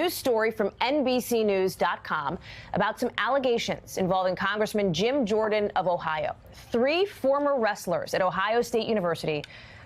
new story from NBCNews.com about some allegations involving Congressman Jim Jordan of Ohio. 3 former wrestlers at Ohio State University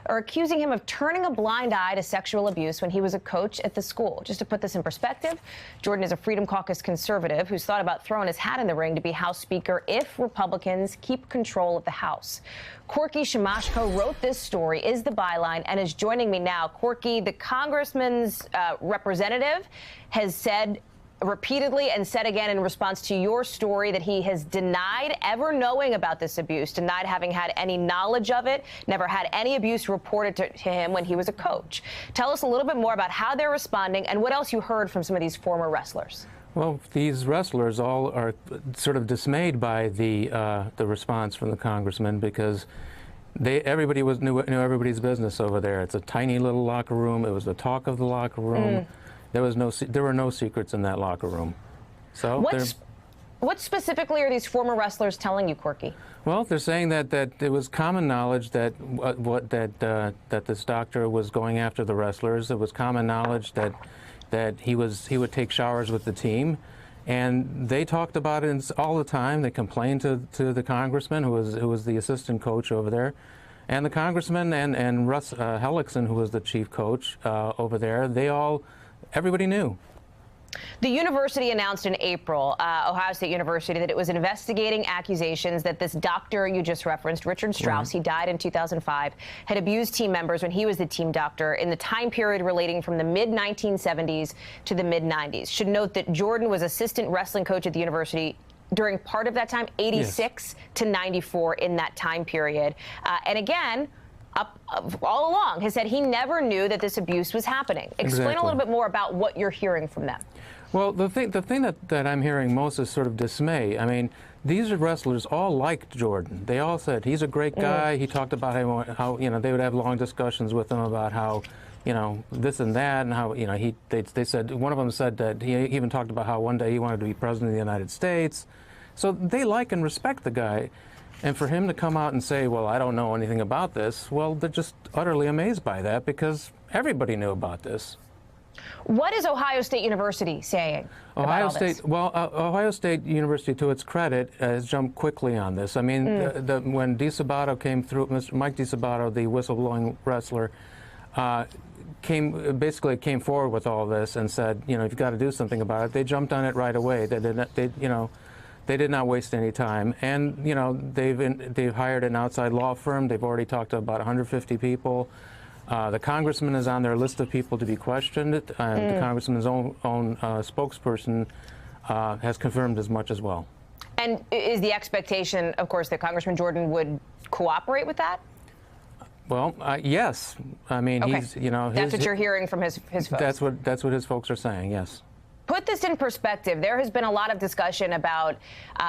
are accusing him of turning a blind eye to sexual abuse when he was a coach at the school. Just to put this in perspective, Jordan is a Freedom Caucus conservative who's thought about throwing his hat in the ring to be House Speaker if Republicans keep control of the House. Corky Shimashko wrote this story, is the byline, and is joining me now. Corky, the congressman's representative has said repeatedly and said again in response to your story that he has denied ever knowing about this abuse, denied having had any knowledge of it, never had any abuse reported to him when he was a coach. Tell us a little bit more about how they're responding and what else you heard from some of these former wrestlers. Well, these wrestlers all are sort of dismayed by the response from the congressman because everybody knew everybody's business over there. It's a tiny little locker room. It was the talk of the locker room. There were no secrets in that locker room. So what specifically are these former wrestlers telling you, Corky? Well, they're saying that it was common knowledge that that this doctor was going after the wrestlers. It was common knowledge that he would take showers with the team, and they talked about it all the time. They complained to the congressman, who was the assistant coach over there. And the congressman and Russ Hellickson, who was the chief coach over there, everybody knew. The university announced in April, Ohio State University, that it was investigating accusations that this doctor you just referenced, Richard Strauss, he died in 2005, had abused team members when he was the team doctor in the time period relating from the mid-1970s to the mid-90s. Should note that Jordan was assistant wrestling coach at the university during part of that time, 86 to 94 in that time period. And again, all along has said he never knew that this abuse was happening. Explain a little bit more about what you're hearing from them. Well, the thing that I'm hearing most is sort of dismay. I mean, these wrestlers all liked Jordan. They all said he's a great guy. He talked about how they would have long discussions with him about how this and that, and how they said, one of them said that he even talked about how one day he wanted to be president of the United States. So they like and respect the guy. And for him to come out and say, well, I don't know anything about this, well, they're just utterly amazed by that because everybody knew about this. What is Ohio State University saying about all this? Ohio State University, to its credit, has jumped quickly on this. I mean, when DeSabato came through, Mr. Mike DeSabato, the whistleblowing wrestler, came forward with all this and said, you've got to do something about it. They jumped on it right away. They did not waste any time, and they've hired an outside law firm. They've already talked to about 150 people. The congressman is on their list of people to be questioned. The congressman's own spokesperson has confirmed as much as well. And is the expectation, of course, that Congressman Jordan would cooperate with that? Well, yes. I mean, he's that's what you're hearing from his folks. That's what his folks are saying. Yes. Put this in perspective. There has been a lot of discussion about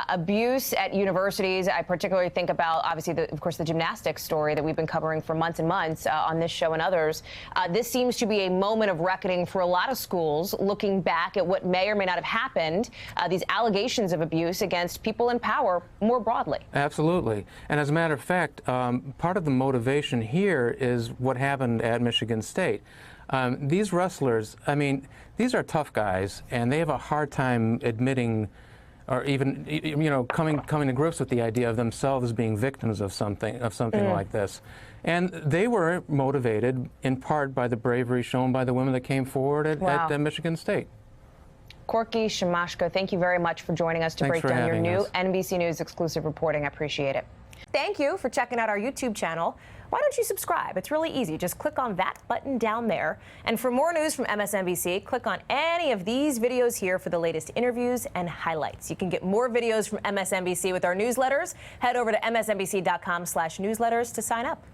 abuse at universities. I particularly think about, obviously, of course, the gymnastics story that we've been covering for months and months on this show and others. This seems to be a moment of reckoning for a lot of schools, looking back at what may or may not have happened, these allegations of abuse against people in power more broadly. Absolutely. And as a matter of fact, part of the motivation here is what happened at Michigan State. These wrestlers, I mean, these are tough guys, and they have a hard time admitting or even, coming to grips with the idea of themselves being victims of something like this. And they were motivated in part by the bravery shown by the women that came forward at Michigan State. Corky Shimashko, thank you very much for joining us to break down your new NBC News exclusive reporting. I appreciate it. Thank you for checking out our YouTube channel. Why don't you subscribe? It's really easy. Just click on that button down there. And for more news from MSNBC, click on any of these videos here for the latest interviews and highlights. You can get more videos from MSNBC with our newsletters. Head over to msnbc.com/newsletters to sign up.